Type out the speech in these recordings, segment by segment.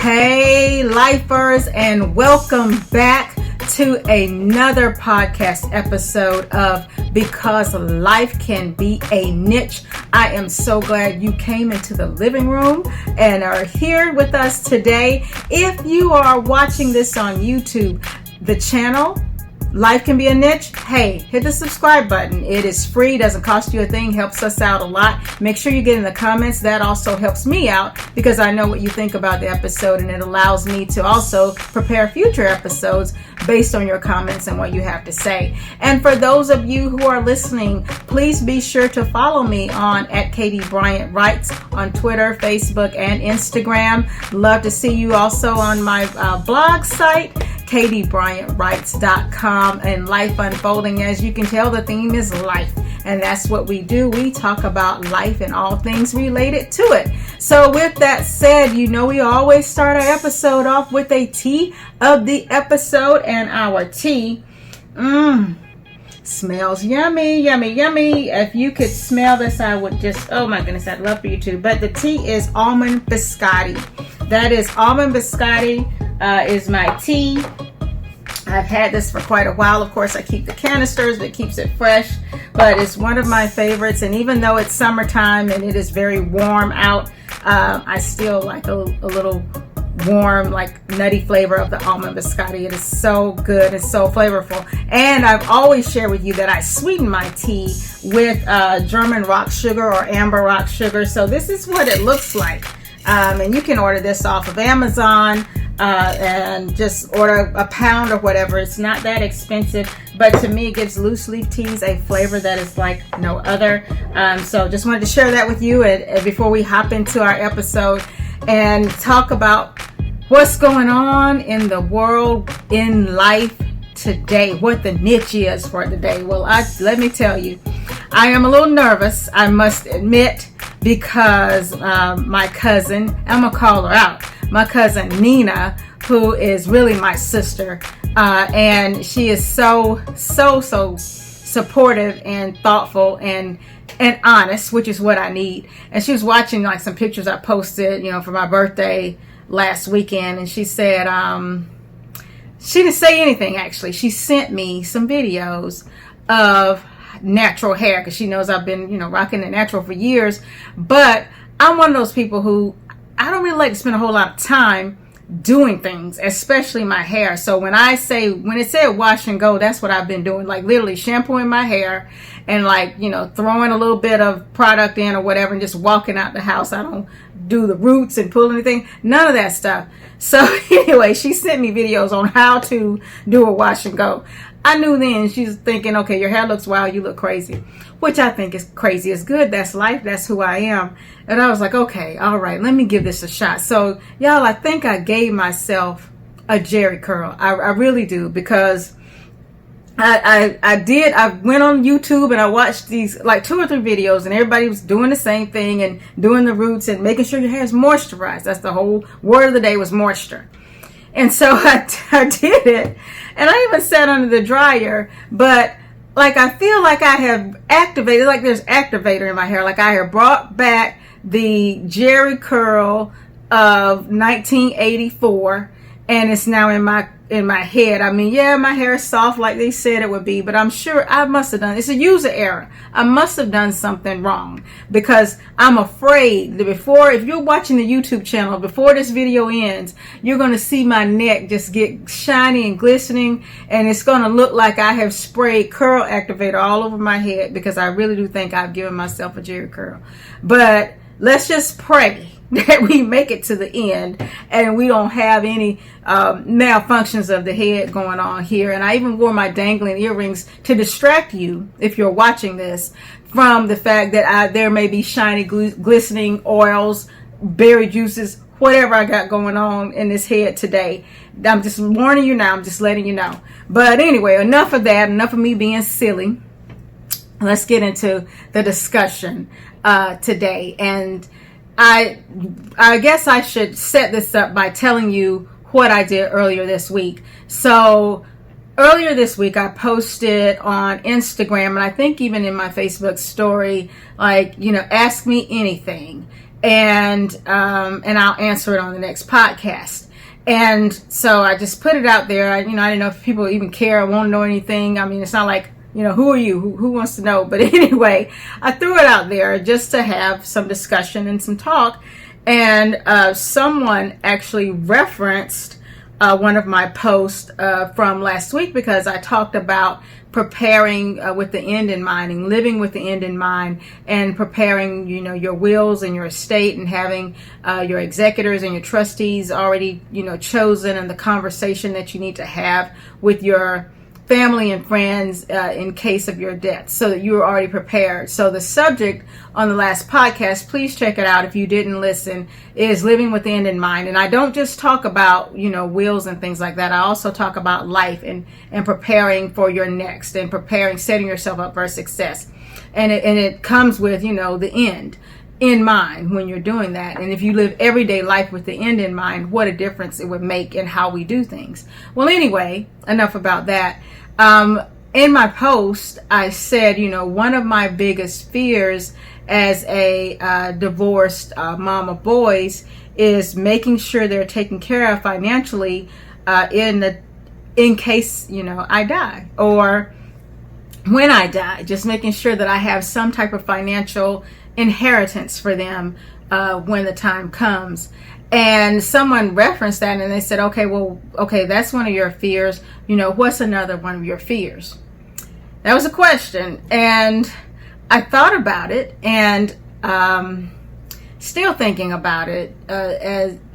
Hey lifers, and welcome back to another podcast episode of Because Life Can Be a Niche. I am so glad you came into the living room and are here with us today. If you are watching this on YouTube, the channel Life Can Be a Niche, hey, hit the subscribe button. It is free, doesn't cost you a thing, helps us out a lot. Make sure you get in the comments. That also helps me out because I know what you think about the episode, and it allows me to also prepare future episodes based on your comments and what you have to say. And for those of you who are listening, please be sure to follow me on @KatieBryantWrites on Twitter, Facebook, and Instagram. Love to see you also on my blog site, KatieBryantWrites.com, and Life Unfolding. As you can tell, the theme is life, and that's what we do. We talk about life and all things related to it. So with that said, you know we always start our episode off with a tea of the episode, and our tea smells yummy, yummy, yummy. If you could smell this, I would just, oh my goodness, I'd love for you to. But the tea is almond biscotti. That is almond biscotti is my tea. I've had this for quite a while. Of course, I keep the canisters, that keeps it fresh, but it's one of my favorites. And even though it's summertime and it is very warm out, I still like a little warm, like nutty flavor of the almond biscotti. It is so good. It's so flavorful. And I've always shared with you that I sweeten my tea with German rock sugar or amber rock sugar. So this is what it looks like. And you can order this off of Amazon and just order a pound or whatever. It's not that expensive, but to me it gives loose leaf teas a flavor that is like no other. So just wanted to share that with you and before we hop into our episode and talk about what's going on in the world, in life today, what the niche is for today. Well, let me tell you, I am a little nervous, I must admit, because my cousin, I'm gonna call her out, my cousin Nina, who is really my sister, and she is so supportive and thoughtful and honest, which is what I need. And she was watching like some pictures I posted, for my birthday last weekend, and she said, she didn't say anything actually. She sent me some videos of natural hair because she knows I've been, rocking the natural for years. But I'm one of those people who I don't really like to spend a whole lot of time doing things, especially my hair. So when it said wash and go, that's what I've been doing, like literally shampooing my hair and like, throwing a little bit of product in or whatever and just walking out the house. I don't do the roots and pull anything, none of that stuff. So anyway, she sent me videos on how to do a wash and go. I knew then she's thinking, okay, your hair looks wild, you look crazy, which I think is crazy. It's good. That's life. That's who I am. And I was like, okay, all right, let me give this a shot. So y'all, I think I gave myself a Jerry curl. I really do, because I went on YouTube and I watched these like 2 or 3 videos, and everybody was doing the same thing and doing the roots and making sure your hair is moisturized. That's the whole word of the day, was moisture. And so I did it, and I even sat under the dryer, but like I feel like I have activated, like there's activator in my hair, like I have brought back the Jerry curl of 1984, and it's now in my head. I mean, yeah, my hair is soft like they said it would be, but I'm sure I must have done, it's a user error. I must have done something wrong, because I'm afraid that if you're watching the YouTube channel, before this video ends, you're going to see my neck just get shiny and glistening, and it's going to look like I have sprayed curl activator all over my head, because I really do think I've given myself a Jerry curl. But let's just pray that we make it to the end and we don't have any malfunctions of the head going on here. And I even wore my dangling earrings to distract you, if you're watching this, from the fact that there may be shiny, glistening oils, berry juices, whatever I got going on in this head today. I'm just warning you now. I'm just letting you know. But anyway, enough of that. Enough of me being silly. Let's get into the discussion today. And I guess I should set this up by telling you what I did earlier this week. So earlier this week, I posted on Instagram, and I think even in my Facebook story, like, ask me anything. and I'll answer it on the next podcast. And so I just put it out there. I didn't know if people even care or want to know anything. I mean, it's not like, who are you? Who wants to know? But anyway, I threw it out there just to have some discussion and some talk. And someone actually referenced one of my posts from last week, because I talked about preparing with the end in mind and living with the end in mind, and preparing, your wills and your estate, and having your executors and your trustees already, chosen, and the conversation that you need to have with your family and friends in case of your death, so that you are already prepared. So the subject on the last podcast, please check it out if you didn't listen, is living with the end in mind. And I don't just talk about, wills and things like that. I also talk about life and preparing for your next, and setting yourself up for success. And it comes with, the end in mind when you're doing that. And if you live everyday life with the end in mind, what a difference it would make in how we do things. Well, anyway, enough about that. In my post, I said, one of my biggest fears as a divorced mom of boys is making sure they're taken care of financially in case, I die, or when I die, just making sure that I have some type of financial inheritance for them when the time comes. And someone referenced that, and they said, okay, that's one of your fears. What's another one of your fears? That was a question. And I thought about it, and still thinking about it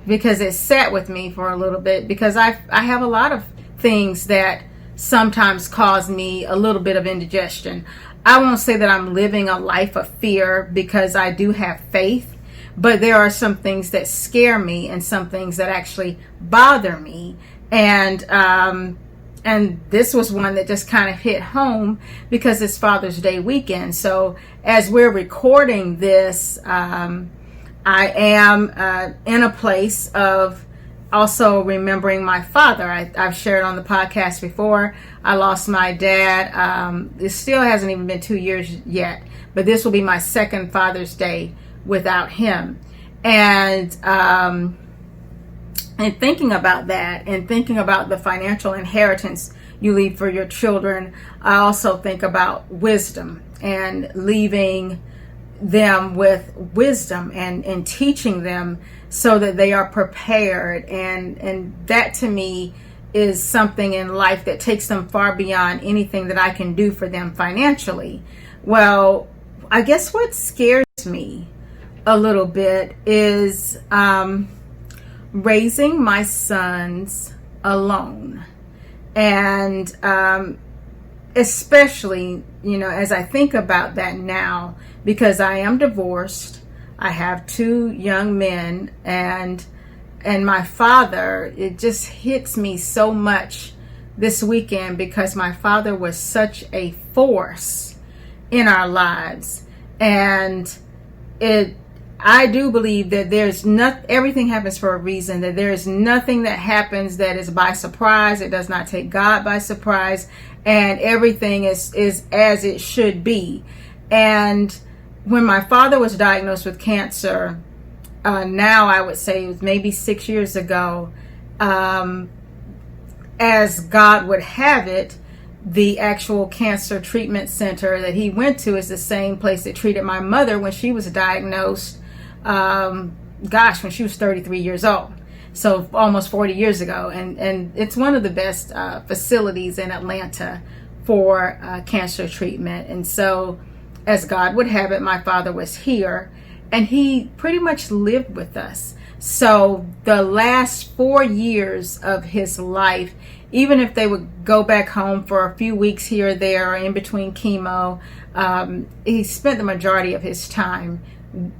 because it sat with me for a little bit, because I have a lot of things that sometimes cause me a little bit of indigestion. I won't say that I'm living a life of fear, because I do have faith. But there are some things that scare me, and some things that actually bother me. And this was one that just kind of hit home, because it's Father's Day weekend. So as we're recording this, I am in a place of also remembering my father. I've shared on the podcast before. I lost my dad. It still hasn't even been 2 years yet, but this will be my second Father's Day without him. And thinking about that, and thinking about the financial inheritance you leave for your children, I also think about wisdom, and leaving them with wisdom, and teaching them so that they are prepared. And that to me is something in life that takes them far beyond anything that I can do for them financially. Well, I guess what scares me a little bit is raising my sons alone. And especially, as I think about that now, because I am divorced, I have 2 young men, and my father, it just hits me so much this weekend, because my father was such a force in our lives. And I do believe that everything happens for a reason, that there is nothing that happens that is by surprise. It does not take God by surprise, and everything is as it should be. And when my father was diagnosed with cancer, now I would say it was maybe 6 years ago, as God would have it, the actual cancer treatment center that he went to is the same place that treated my mother when she was diagnosed, when she was 33 years old. So almost 40 years ago. And it's one of the best facilities in Atlanta for cancer treatment. And so, as God would have it, my father was here, and he pretty much lived with us. So the last 4 years of his life, even if they would go back home for a few weeks here or there, or in between chemo, he spent the majority of his time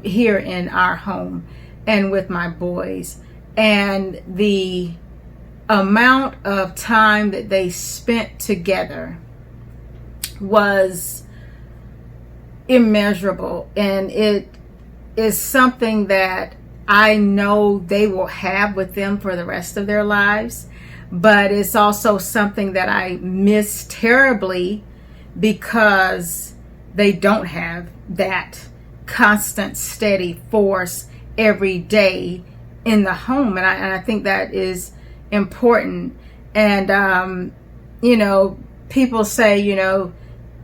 here in our home and with my boys. And the amount of time that they spent together was immeasurable, and it is something that I know they will have with them for the rest of their lives. But it's also something that I miss terribly, because they don't have that constant, steady force every day in the home. And I think that is important. And, you know, people say, you know,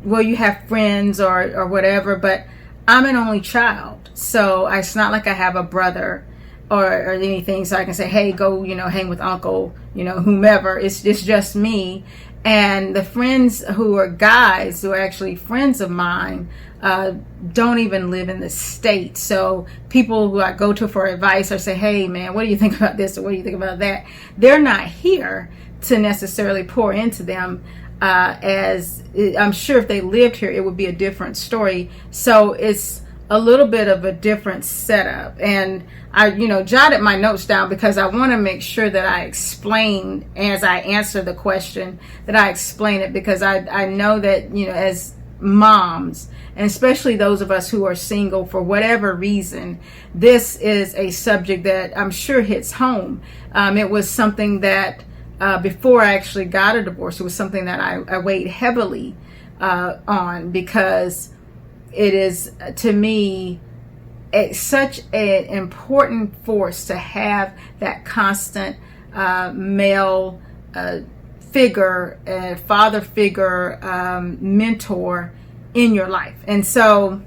well, you have friends or whatever, but I'm an only child. So it's not like I have a brother or anything. So I can say, hey, go, you know, hang with uncle, you know, whomever. It's just me. And the friends who are guys who are actually friends of mine don't even live in the state. So people who I go to for advice or say, hey, man, what do you think about this? Or what do you think about that? They're not here to necessarily pour into them. As I'm sure if they lived here, it would be a different story. So it's a little bit of a different setup. And I, you know, jotted my notes down because I want to make sure that I explain as I answer the question, that I explain it, because I know that, you know, as moms, and especially those of us who are single for whatever reason, this is a subject that I'm sure hits home. It was something that before I actually got a divorce, it was something that I weighed heavily on, because it is, to me, such an important force to have that constant male figure, father figure, mentor in your life. And so,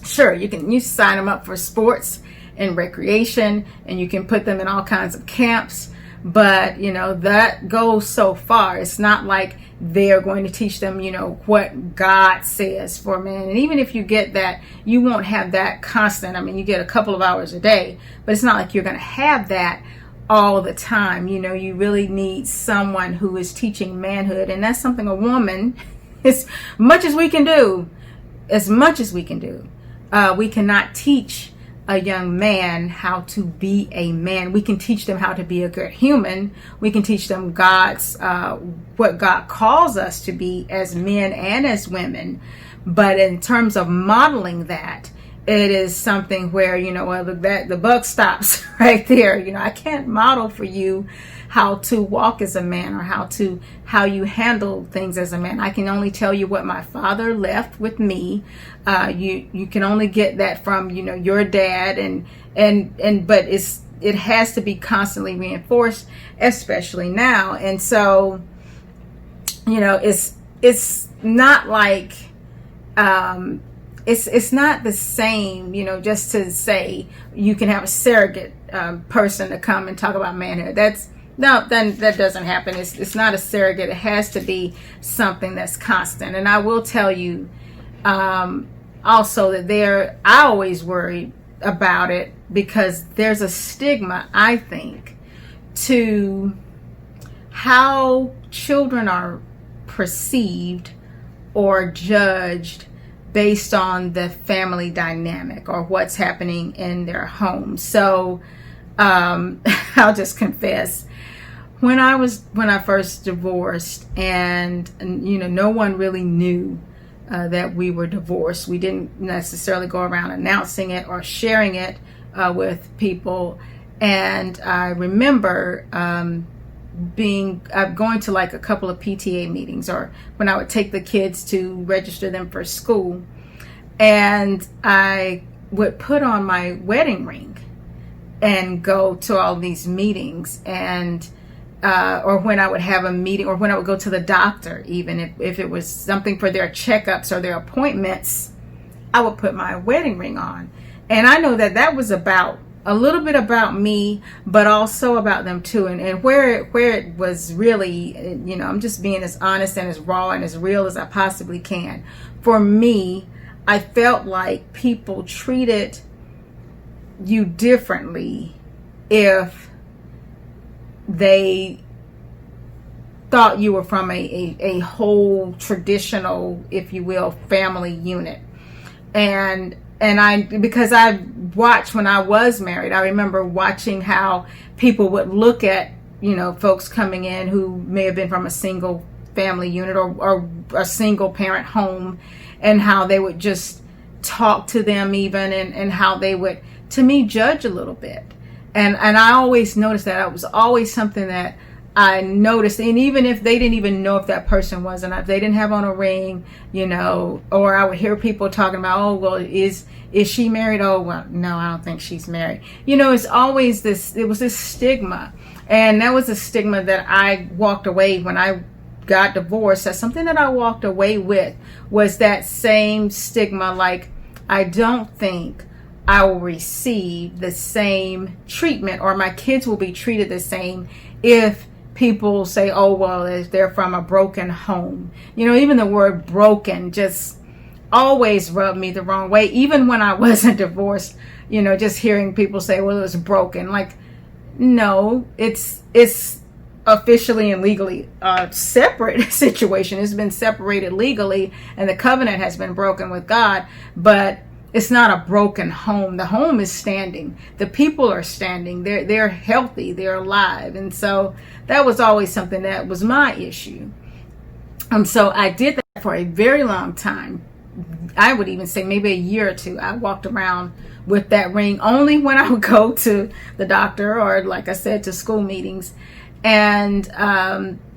sure, you sign them up for sports and recreation, and you can put them in all kinds of camps. But, you know, that goes so far. It's not like they're going to teach them, you know, what God says for men. And even if you get that, you won't have that constant. I mean, you get a couple of hours a day, but it's not like you're going to have that all the time. You know, you really need someone who is teaching manhood. And that's something a woman, as much as we can do, we cannot teach a young man how to be a man. We can teach them how to be a good human. We can teach them God's what God calls us to be as men and as women. But in terms of modeling that, it is something where, you know, well, the buck stops right there. You know, I can't model for you how to walk as a man, or how you handle things as a man. I can only tell you what my father left with me. You can only get that from, you know, your dad, but it has to be constantly reinforced, especially now. And so, you know, it's not like it's not the same, you know, just to say you can have a surrogate person to come and talk about manhood. Then that doesn't happen. It's not a surrogate. It has to be something that's constant. And I will tell you also that I always worry about it, because there's a stigma, I think, to how children are perceived or judged based on the family dynamic or what's happening in their home. So I'll just confess, when I first divorced, and you know, no one really knew that we were divorced. We didn't necessarily go around announcing it or sharing it with people. And I remember going to like a couple of PTA meetings, or when I would take the kids to register them for school, and I would put on my wedding ring and go to all these meetings, and or when I would have a meeting, or when I would go to the doctor, even if it was something for their checkups or their appointments, I would put my wedding ring on. And I know that was about a little bit about me, but also about them too. And where it was really, you know, I'm just being as honest and as raw and as real as I possibly can. For me, I felt like people treated you differently if they thought you were from a whole traditional, if you will, family unit. And because I watched when I was married, I remember watching how people would look at, you know, folks coming in who may have been from a single family unit or a single parent home, and how they would just talk to them even, and how they would, to me, judge a little bit. And I always noticed that. It was always something that I noticed. And even if they didn't even know if that person was, and if they didn't have on a ring, you know, or I would hear people talking about, oh, well, is is she married? Oh, well, no, I don't think she's married. It's always this, it was this stigma. And that was a stigma that I walked away when I got divorced. That's something that I walked away with, was that same stigma. Like, I don't think I will receive the same treatment, or my kids will be treated the same if people say, oh, well, if they're from a broken home. Even the word broken just always rubbed me the wrong way. Even when I wasn't divorced, just hearing people say, well, it was broken. Like, no, it's officially and legally a separate situation. It's been separated legally, and the covenant has been broken with God, but it's not a broken home. The home is standing. The people are standing. They're healthy. They're alive. And so that was always something that was my issue. So I did that for a very long time. I would even say maybe a year or two. I walked around with that ring only when I would go to the doctor, or, like I said, to school meetings. And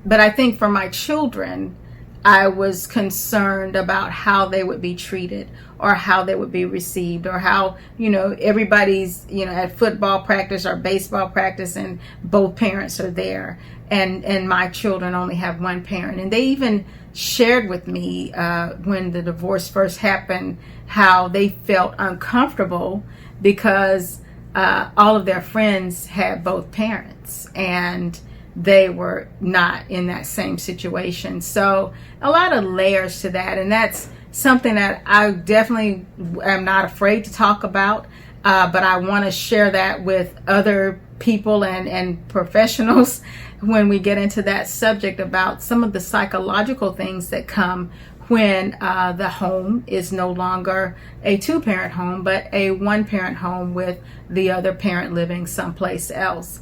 but I think for my children, I was concerned about how they would be treated, or how they would be received, or how, everybody's, at football practice or baseball practice and both parents are there, and my children only have one parent. And they even shared with me when the divorce first happened, how they felt uncomfortable because all of their friends had both parents, and they were not in that same situation. So a lot of layers to that, and that's something that I definitely am not afraid to talk about, but I want to share that with other people and professionals when we get into that subject, about some of the psychological things that come when the home is no longer a two-parent home, but a one-parent home with the other parent living someplace else.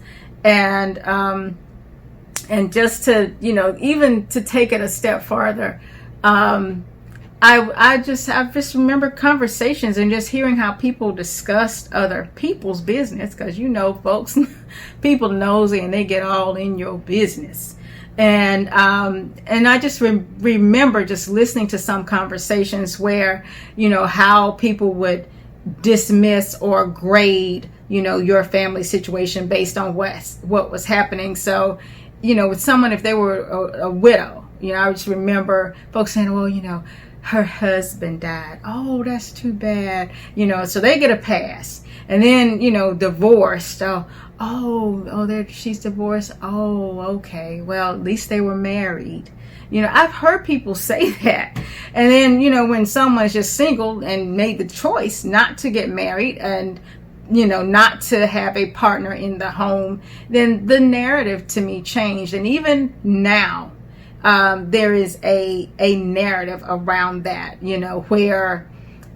And just to, even to take it a step farther, I just remember conversations and just hearing how people discussed other people's business, because folks, people nosy and they get all in your business. And I just remember just listening to some conversations where, how people would dismiss or grade, your family situation based on what was happening. So, with someone, if they were a widow, I just remember folks saying, well, her husband died. Oh, that's too bad. So they get a pass. And then, divorced. She's divorced. Oh, okay. Well, at least they were married. I've heard people say that. And then, when someone's just single and made the choice not to get married and, not to have a partner in the home, then the narrative to me changed. And even now, there is a narrative around that, where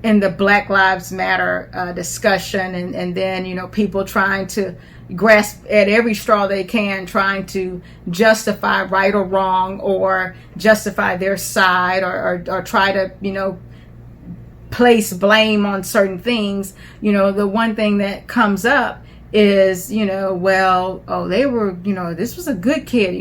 in the Black Lives Matter discussion, and then, people trying to grasp at every straw they can, trying to justify right or wrong, or justify their side, or try to, place blame on certain things. The one thing that comes up is, they were, this was a good kid.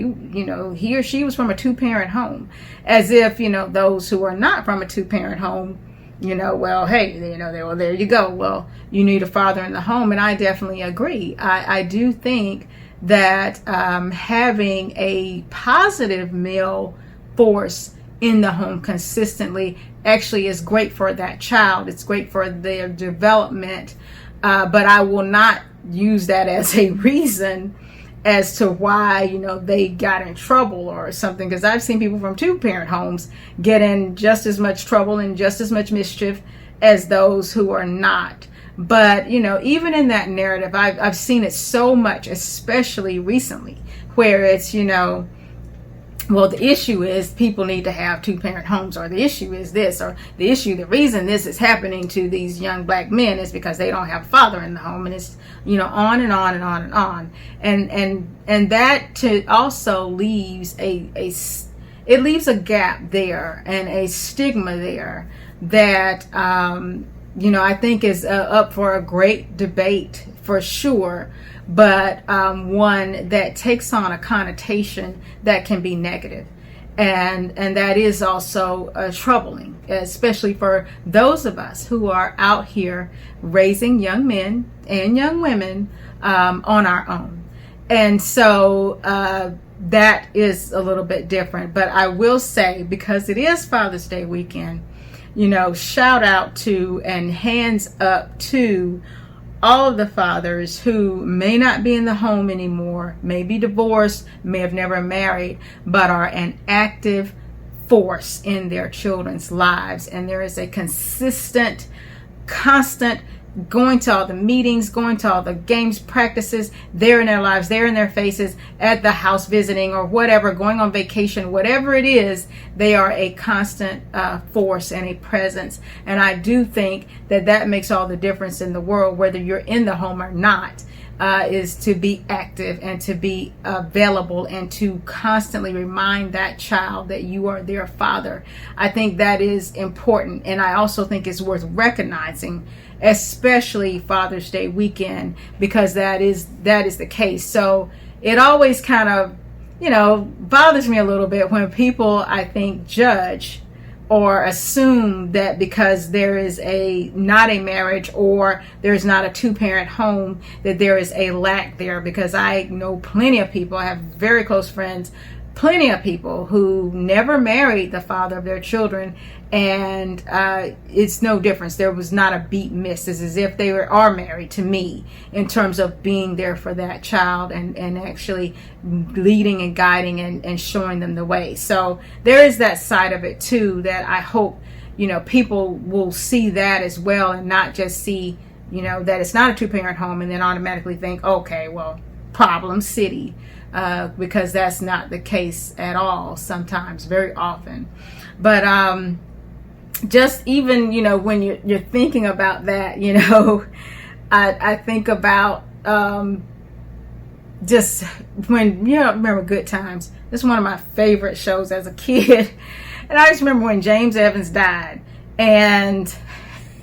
He or she was from a two-parent home, as if, those who are not from a two-parent home, hey, there you go. Well, you need a father in the home. And I definitely agree. I do think that having a positive male force in the home consistently actually is great for that child. It's great for their development. But I will not use that as a reason as to why, they got in trouble or something. Because I've seen people from two-parent homes get in just as much trouble and just as much mischief as those who are not. But, even in that narrative, I've seen it so much, especially recently, where it's, well, the issue is people need to have two-parent homes, or the issue is this, or the reason this is happening to these young black men is because they don't have a father in the home. And it's, on and on and on and on. And that also leaves it leaves a gap there and a stigma there that, I think is up for a great debate for sure. But one that takes on a connotation that can be negative. And that is also troubling, especially for those of us who are out here raising young men and young women on our own. And so that is a little bit different. But I will say, because it is Father's Day weekend, shout out to and hands up to all of the fathers who may not be in the home anymore, may be divorced, may have never married, but are an active force in their children's lives. And there is a consistent, constant going to all the meetings, going to all the games, practices, they're in their lives, they're in their faces, at the house visiting or whatever, going on vacation, whatever it is, they are a constant force and a presence. And I do think that makes all the difference in the world, whether you're in the home or not, is to be active and to be available and to constantly remind that child that you are their father. I think that is important. And I also think it's worth recognizing, especially Father's Day weekend, because that is the case. So it always kind of, bothers me a little bit when people, I think, judge or assume that because there is not a marriage or there's not a two-parent home, that there is a lack there. Because I know plenty of people, I have very close friends, plenty of people who never married the father of their children, and it's no difference. There was not a beat missed. It's as if they are married to me in terms of being there for that child and actually leading and guiding and showing them the way. So there is that side of it too, that I hope people will see that as well, and not just see that it's not a two-parent home and then automatically think, okay, well, problem city. Because that's not the case at all sometimes, very often. But just even, when you're thinking about that, I think about just when, remember Good Times. This is one of my favorite shows as a kid. And I just remember when James Evans died. And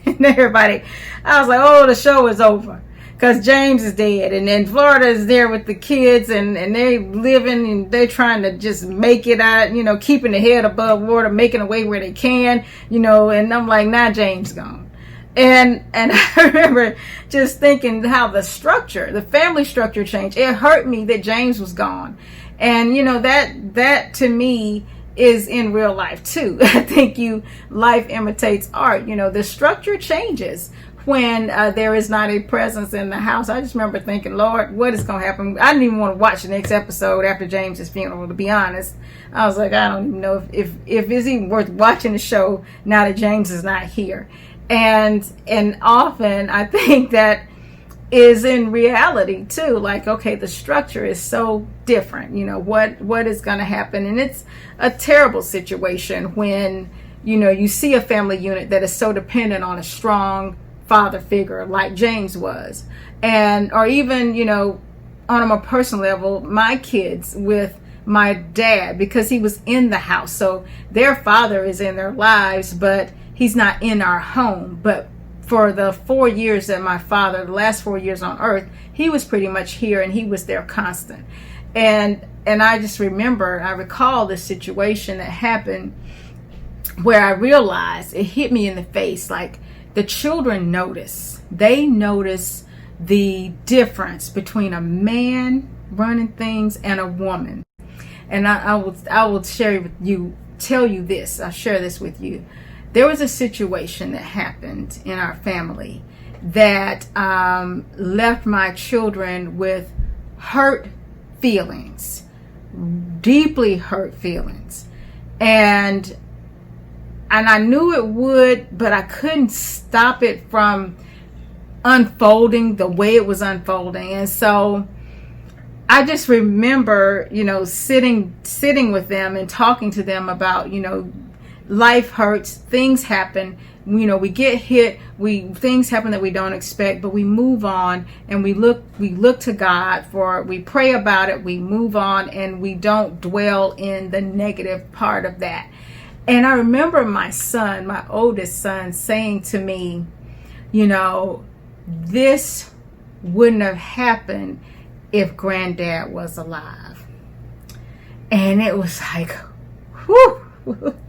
everybody, I was like, oh, the show is over. Because James is dead, and then Florida is there with the kids, and they living, and they're trying to just make it out, keeping the head above water, making a way where they can, and I'm like, nah, James gone. And I remember just thinking how the family structure changed. It hurt me that James was gone. And, that to me is in real life too. I think life imitates art. The structure changes when there is not a presence in the house. I just remember thinking, Lord, what is going to happen? I didn't even want to watch the next episode after James's funeral, to be honest. I was like, I don't even know if it's even worth watching the show now that James is not here. And often I think that is in reality too. Like, okay, the structure is so different. What is going to happen? And it's a terrible situation when, you see a family unit that is so dependent on a strong father figure like James was, or even on a more personal level, my kids with my dad, because he was in the house, so their father is in their lives, but he's not in our home. But for the 4 years that my father, the last 4 years on earth, he was pretty much here, and he was there constant. And I just recall this situation that happened where I realized, it hit me in the face, like, the children notice the difference between a man running things and a woman. And I will share this. I'll share this with you. There was a situation that happened in our family that left my children with hurt feelings, deeply hurt feelings. And I knew it would, but I couldn't stop it from unfolding the way it was unfolding. And so I just remember, sitting with them and talking to them about, life hurts, things happen, we get hit, things happen that we don't expect, but we move on, and we look to God we pray about it, we move on, and we don't dwell in the negative part of that. And I remember my oldest son, saying to me, this wouldn't have happened if Granddad was alive. And it was like, whew,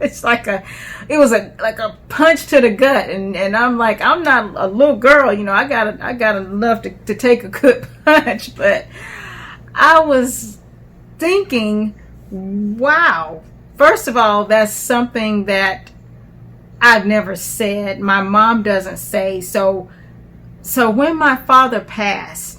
it was like a punch to the gut, and I'm like, I'm not a little girl, I got enough to take a good punch. But I was thinking, wow, first of all, that's something that I've never said. My mom doesn't say. So when my father passed,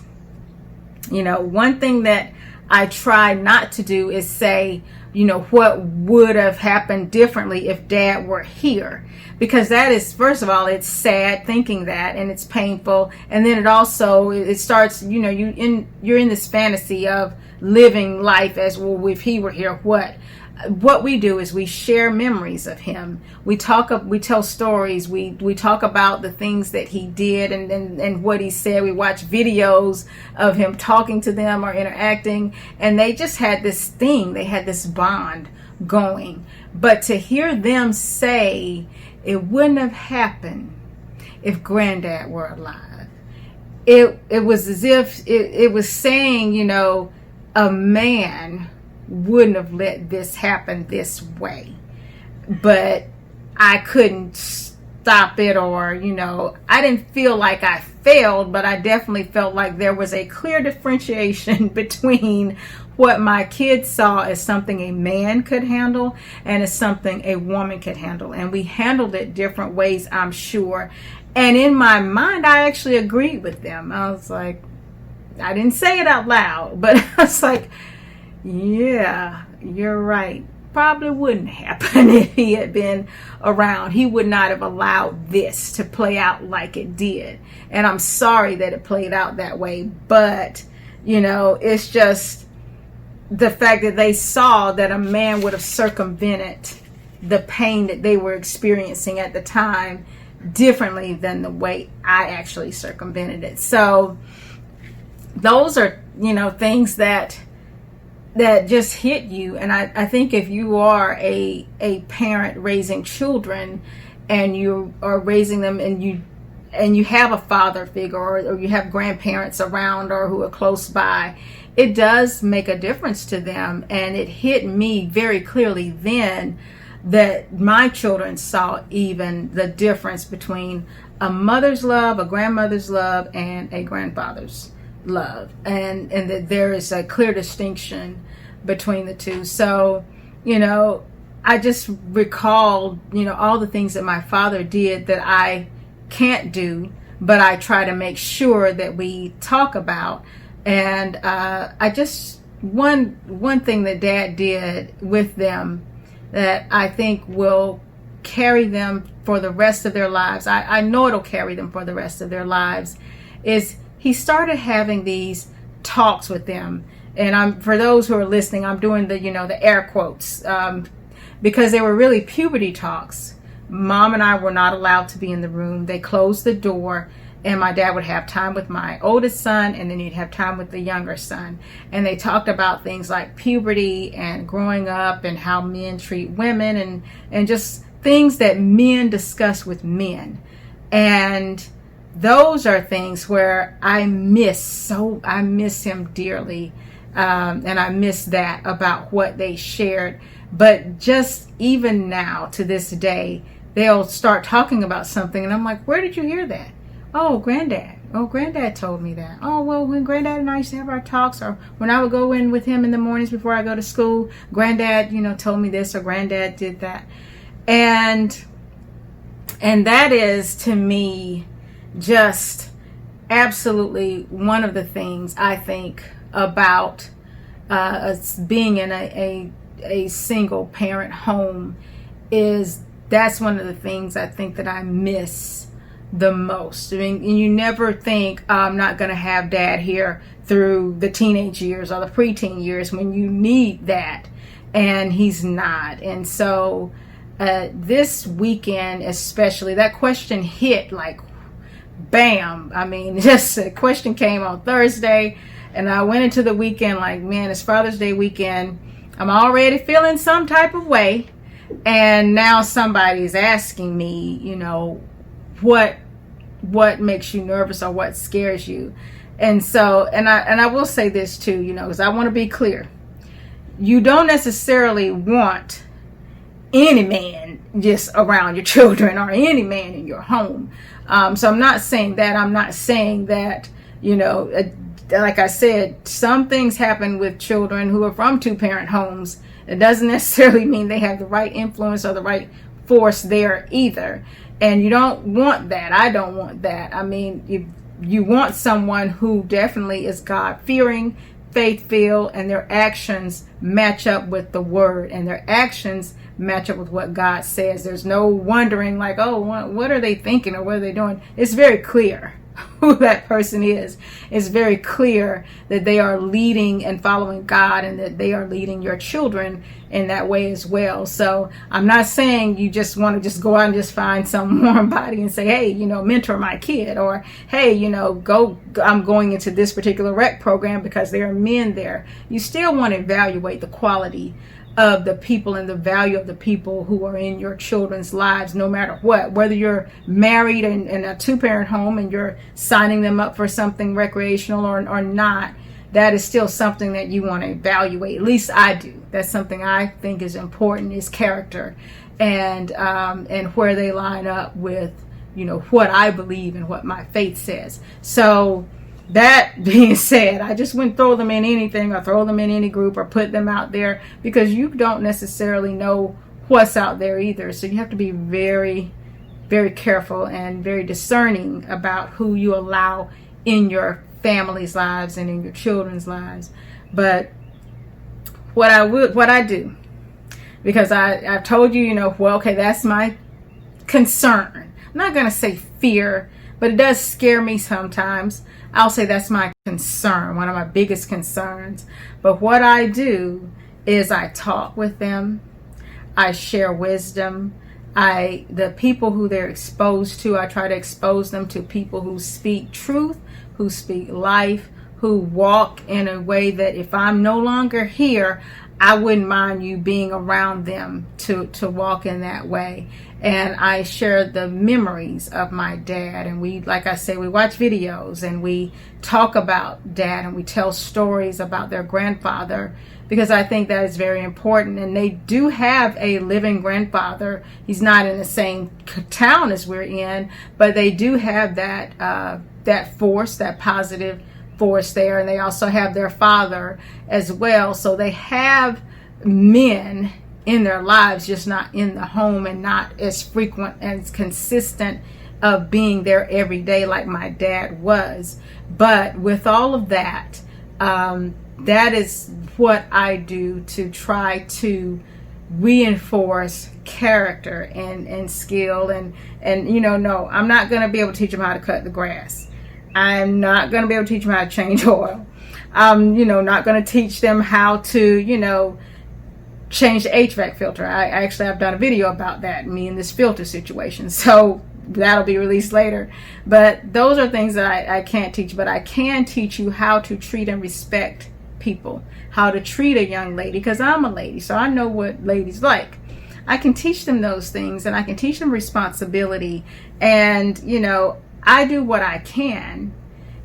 one thing that I try not to do is say, what would have happened differently if Dad were here. Because that is, first of all, it's sad thinking that, and it's painful. And then it starts, you're in this fantasy of living life as, well, if he were here, what we do is we share memories of him. We tell stories. We talk about the things that he did and what he said. We watch videos of him talking to them or interacting, and they just had this thing. They had this bond going. But to hear them say it wouldn't have happened if Granddad were alive, it was as if it was saying, a man wouldn't have let this happen this way. But I couldn't stop it, or I didn't feel like I failed, but I definitely felt like there was a clear differentiation between what my kids saw as something a man could handle and as something a woman could handle, and we handled it different ways, I'm sure. And in my mind, I actually agreed with them. I was like, I didn't say it out loud, but I was like, yeah, you're right. Probably wouldn't happen if he had been around. He would not have allowed this to play out like it did. And I'm sorry that it played out that way. But, it's just the fact that they saw that a man would have circumvented the pain that they were experiencing at the time differently than the way I actually circumvented it. So those are, things that just hit you. And I think if you are a parent raising children, and you are raising them, and you have a father figure, or you have grandparents around or who are close by, it does make a difference to them. And it hit me very clearly then that my children saw even the difference between a mother's love, a grandmother's love, and a grandfather's love, and that there is a clear distinction between the two. So I just recalled all the things that my father did that I can't do, but I try to make sure that we talk about. And I just one thing that Dad did with them that I think will carry them for the rest of their lives, I know it'll carry them for the rest of their lives, is he started having these talks with them. And for those who are listening, I'm doing the air quotes, because they were really puberty talks. Mom and I were not allowed to be in the room. They closed the door, and my dad would have time with my oldest son, and then he'd have time with the younger son. And they talked about things like puberty and growing up and how men treat women, and just things that men discuss with men. And those are things where I miss him dearly. And I miss that about what they shared. But just even now, to this day, they'll start talking about something, and I'm like, where did you hear that? Oh, Granddad. Oh, Granddad told me that. Oh, well, when Granddad and I used to have our talks, or when I would go in with him in the mornings before I go to school, Granddad, told me this, or Granddad did that. And that is, to me, just absolutely one of the things I think about us being in a single parent home, is that's one of the things I think that I miss the most. I mean, you never think, I'm not going to have Dad here through the teenage years or the preteen years when you need that, and he's not. And so this weekend especially, that question hit like bam. I mean, just a question came on Thursday, and I went into the weekend like, man, it's Father's Day weekend. I'm already feeling some type of way, and now somebody's asking me, what makes you nervous or what scares you. And so, and I will say this too, because I want to be clear. You don't necessarily want any man just around your children or any man in your home. So I'm not saying that. I'm not saying that, like I said, some things happen with children who are from two-parent homes. It doesn't necessarily mean they have the right influence or the right force there either. And you don't want that. I don't want that. I mean, you want someone who definitely is God-fearing, faith-filled, and their actions match up with the word, and their actions match up with what God says. There's no wondering like, oh, what are they thinking or what are they doing? It's very clear who that person is. It's very clear that they are leading and following God, and that they are leading your children in that way as well. So I'm not saying you just want to just go out and just find some warm body and say, hey, mentor my kid, or hey, I'm going into this particular rec program because there are men there. You still want to evaluate the quality of the people and the value of the people who are in your children's lives, no matter what. Whether you're married in a two-parent home and you're signing them up for something recreational or not, that is still something that you want to evaluate. At least I do. That's something I think is important, is character and where they line up with, what I believe and what my faith says. So that being said, I just wouldn't throw them in anything or throw them in any group or put them out there, because you don't necessarily know what's out there either. So you have to be very, very careful and very discerning about who you allow in your family's lives and in your children's lives. But what I do, because I've told you, okay, that's my concern. I'm not going to say fear, but it does scare me sometimes. I'll say that's my concern, one of my biggest concerns. But what I do is I talk with them. I share wisdom. The people who they're exposed to, I try to expose them to people who speak truth, who speak life, who walk in a way that if I'm no longer here, I wouldn't mind you being around them to walk in that way. And I share the memories of my dad. And we, like I say, we watch videos and we talk about dad and we tell stories about their grandfather, because I think that is very important. And they do have a living grandfather. He's not in the same town as we're in, but they do have that force, that positive force there. And they also have their father as well. So they have men in their lives, just not in the home and not as frequent and as consistent of being there every day like my dad was. But with all of that, that is what I do to try to reinforce character and skill. And no, I'm not going to be able to teach them how to cut the grass. I'm not going to be able to teach them how to change oil. I'm, not going to teach them how to, change the HVAC filter. I've done a video about that, me and this filter situation. So that'll be released later. But those are things that I can't teach. But I can teach you how to treat and respect people, how to treat a young lady, because I'm a lady, so I know what ladies like. I can teach them those things, and I can teach them responsibility. And, I do what I can,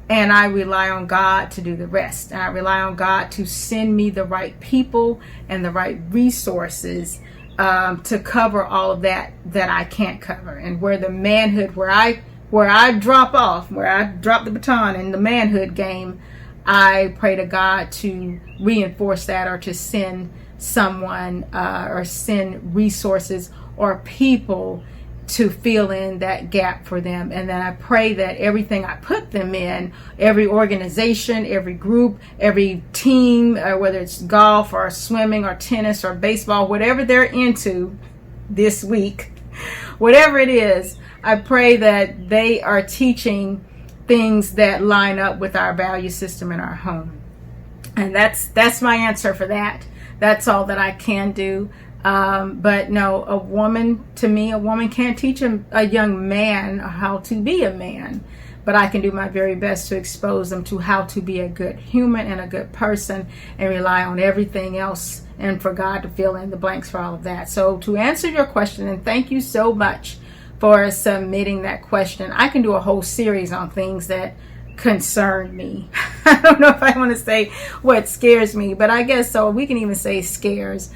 and I rely on God to do the rest. And I rely on God to send me the right people and the right resources to cover all of that I can't cover. And where the manhood, where I drop off, where I drop the baton in the manhood game, I pray to God to reinforce that, or to send someone or send resources or people to fill in that gap for them. And then I pray that everything I put them in, every organization, every group, every team, whether it's golf or swimming or tennis or baseball, whatever they're into this week, whatever it is, I pray that they are teaching things that line up with our value system in our home. And that's my answer for that. That's all that I can do. But no, a woman can't teach a young man how to be a man, but I can do my very best to expose them to how to be a good human and a good person, and rely on everything else and for God to fill in the blanks for all of that. So to answer your question, and thank you so much for submitting that question. I can do a whole series on things that concern me. I don't know if I want to say what scares me, but I guess so. We can even say scares.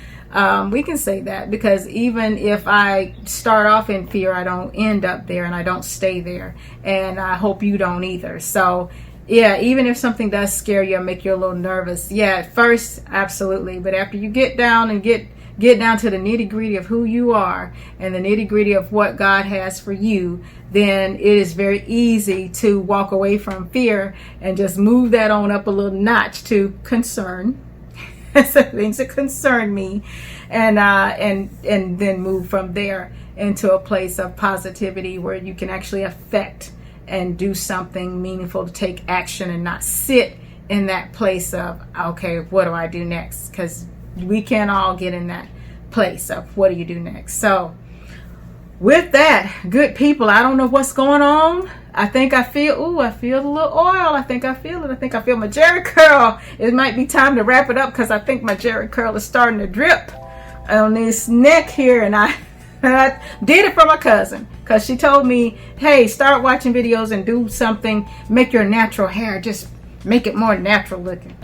We can say that, because even if I start off in fear, I don't end up there, and I don't stay there. And I hope you don't either. So yeah, even if something does scare you or make you a little nervous, yeah, at first, absolutely. But after you get down and get down to the nitty gritty of who you are and the nitty gritty of what God has for you, then it is very easy to walk away from fear and just move that on up a little notch to concern. So things that concern me, and then move from there into a place of positivity where you can actually affect and do something meaningful, to take action and not sit in that place of, okay, what do I do next? Because we can all get in that place of what do you do next. So with that, good people, I don't know what's going on. I think I feel the little oil. I think I feel it. I think I feel my Jerry curl. It might be time to wrap it up, because I think my Jerry curl is starting to drip on this neck here. And I did it for my cousin, because she told me, hey, start watching videos and do something. Make your natural hair, just make it more natural looking,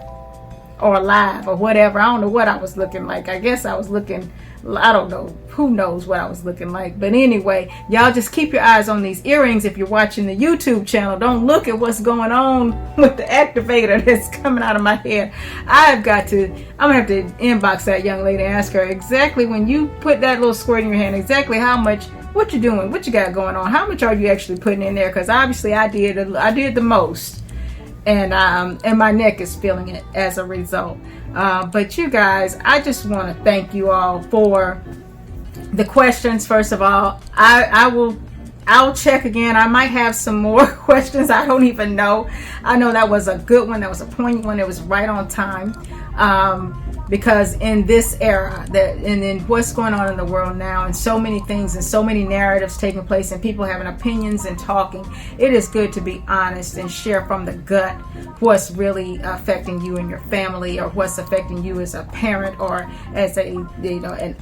or alive, or whatever. I don't know what I was looking like. I guess I was looking, I don't know, who knows what I was looking like. But anyway, y'all just keep your eyes on these earrings. If you're watching the YouTube channel, don't look at what's going on with the activator that's coming out of my head. I'm gonna have to inbox that young lady and ask her exactly, when you put that little squirt in your hand, exactly how much, what you doing, what you got going on, how much are you actually putting in there? Because obviously I did the most. And my neck is feeling it as a result. But you guys, I just want to thank you all for the questions. First of all, I'll check again. I might have some more questions. I don't even know. I know that was a good one. That was a poignant one. It was right on time. Because in this era, and in what's going on in the world now, and so many things and so many narratives taking place, and people having opinions and talking, it is good to be honest and share from the gut what's really affecting you and your family, or what's affecting you as a parent, or as an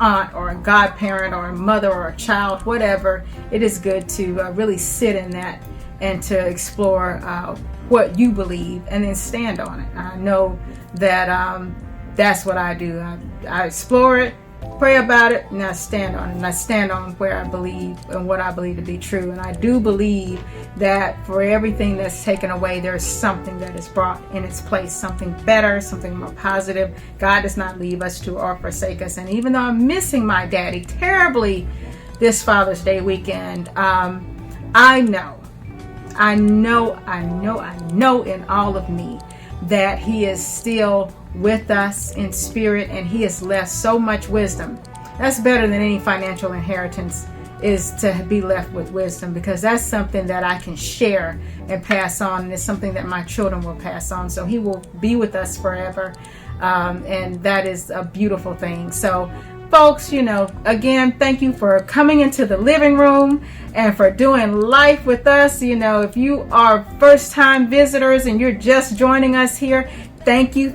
aunt, or a godparent, or a mother, or a child, whatever. It is good to really sit in that and to explore what you believe, and then stand on it. I know that that's what I do. I explore it, pray about it, and I stand on it. And I stand on where I believe and what I believe to be true. And I do believe that for everything that's taken away, there's something that is brought in its place, something better, something more positive. God does not leave us to or forsake us. And even though I'm missing my daddy terribly this Father's Day weekend, I know in all of me that he is still with us in spirit, and he has left so much wisdom. That's better than any financial inheritance, is to be left with wisdom, because that's something that I can share and pass on, and it's something that my children will pass on. So he will be with us forever, and that is a beautiful thing. So folks, again, thank you for coming into the living room and for doing life with us. If you are first-time visitors and you're just joining us here, thank you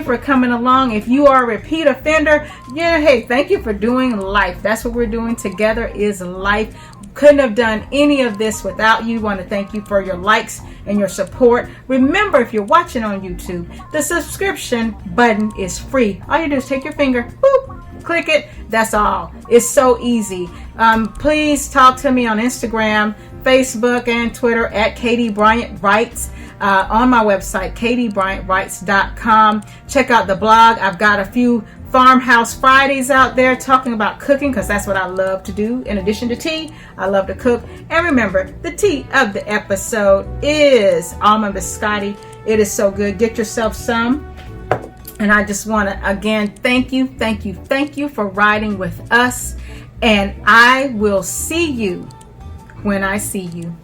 for coming along. If you are a repeat offender, hey, thank you for doing life. That's what we're doing together, is life. Couldn't have done any of this without you. Want to thank you for your likes and your support. Remember, if you're watching on YouTube, the subscription button is free. All you do is take your finger, boop, click it. That's all. It's so easy. Please talk to me on Instagram, Facebook, and Twitter at Katie Bryant Writes. On my website, katiebryantwrites.com. Check out the blog. I've got a few Farmhouse Fridays out there talking about cooking, because that's what I love to do. In addition to tea, I love to cook. And remember, the tea of the episode is almond biscotti. It is so good. Get yourself some. And I just want to, again, thank you for riding with us. And I will see you when I see you.